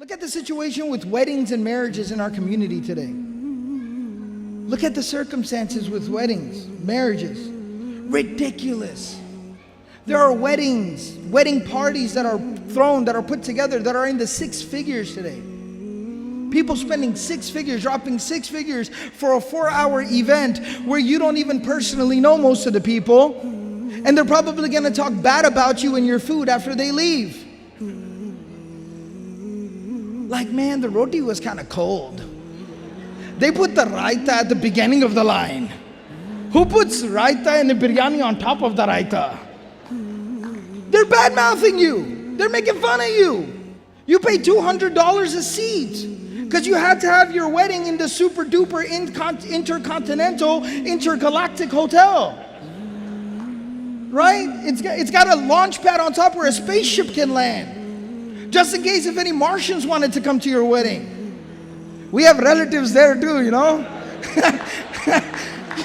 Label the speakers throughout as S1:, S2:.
S1: Look at the situation with weddings and marriages in our community today. Look at the circumstances with weddings, marriages. Ridiculous. There are weddings, wedding parties that are thrown, that are put together, that are in the 6 figures today. People spending 6 figures, dropping 6 figures for a 4-hour event where you don't even personally know most of the people. And they're probably going to talk bad about you and your food after they leave. Like, man, the roti was kind of cold. They put the raita at the beginning of the line. Who puts raita and the biryani on top of the raita? They're bad-mouthing you. They're making fun of you. You pay $200 a seat because you had to have your wedding in the super-duper intercontinental, intergalactic hotel. Right? It's got a launch pad on top where a spaceship can land. Just in case if any Martians wanted to come to your wedding. We have relatives there too, you know?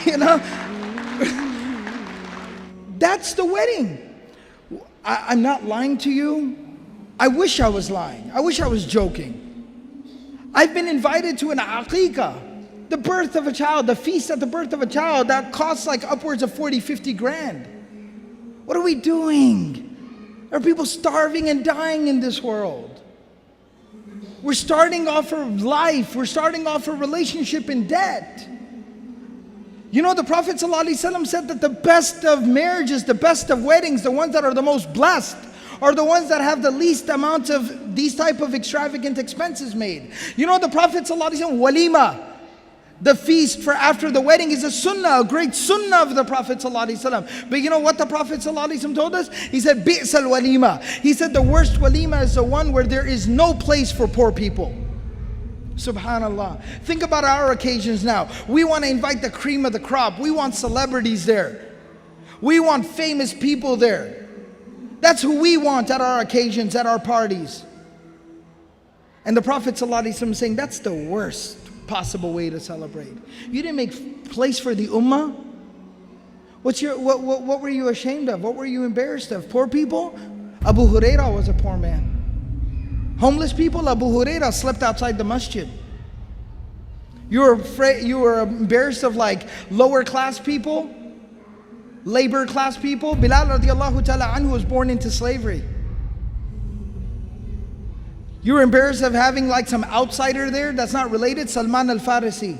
S1: You know? That's the wedding. I'm not lying to you. I wish I was lying. I wish I was joking. I've been invited to an aqiqah, the birth of a child, the feast at the birth of a child that costs like upwards of 40, 50 grand. What are we doing? There are people starving and dying in this world. We're starting off our life. We're starting off a relationship in debt. You know, the Prophet ﷺ said that the best of marriages, the best of weddings, the ones that are the most blessed, are the ones that have the least amount of these type of extravagant expenses made. You know, the Prophet ﷺ, walima, the feast for after the wedding, is a sunnah, a great sunnah of the Prophet ﷺ. But you know what the Prophet ﷺ told us? He said, bi'sal walima. He said the worst walima is the one where there is no place for poor people. Subhanallah. Think about our occasions now. We want to invite the cream of the crop. We want celebrities there. We want famous people there. That's who we want at our occasions, at our parties. And the Prophet ﷺ is saying that's the worst possible way to celebrate. You didn't make place for the ummah? What were you ashamed of? What were you embarrassed of? Poor people? Abu Hurairah was a poor man. Homeless people? Abu Hurairah slept outside the masjid. You were embarrassed of like lower class people? Labor class people? Bilal radiallahu ta'ala anhu was born into slavery. You were embarrassed of having like some outsider there that's not related, Salman al-Farisi.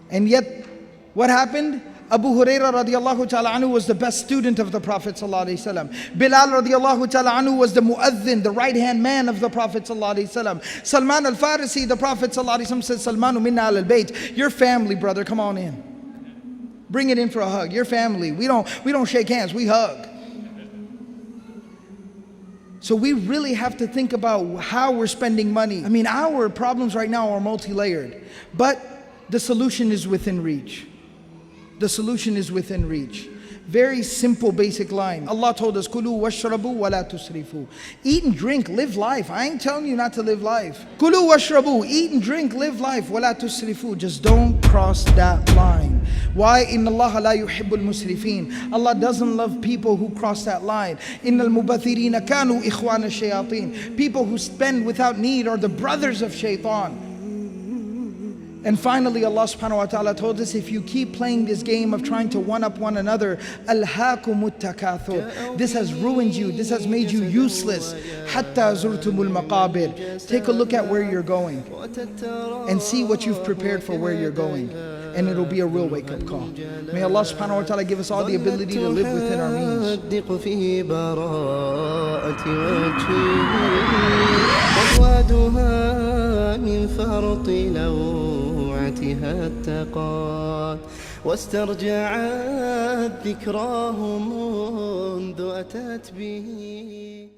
S1: And yet, what happened? Abu Hurairah radiallahu ta'ala anhu was the best student of the Prophet sallallahu alaihi wasallam. Bilal radiallahu ta'ala anhu was the mu'adhin, the right-hand man of the Prophet sallallahu alaihi wasallam. Salman al-Farisi, the Prophet sallallahu alaihi wasallam said, Salmanu minna al-bayt. Your family, brother, come on in. Bring it in for a hug. Your family. We don't shake hands, we hug. So we really have to think about how we're spending money. I mean, our problems right now are multi-layered, but the solution is within reach. The solution is within reach. Very simple, basic line. Allah told us, Kulu washrabu wa la tusrifu. Eat and drink, live life. I ain't telling you not to live life. Kulu washrabu, eat and drink, live life. Wa la tusrifu. Just don't cross that line. Why? Inna Allah la yuhibbul musrifin. Allah doesn't love people who cross that line. Innal mubathirina kanu ikhwana shayateen. People who spend without need are the brothers of shaitan. And finally, Allah subhanahu wa ta'ala told us, if you keep playing this game of trying to one-up one another, alhaakumut takathur. This has ruined you. This has made you useless. Hatta zurtumul maqabir. Take a look at where you're going and see what you've prepared for where you're going. And it'll be a real wake-up call. May Allah subhanahu wa ta'ala give us all the ability to live within our means.
S2: من فرط لوعتها التقات واسترجعت ذكراهم منذ أتت به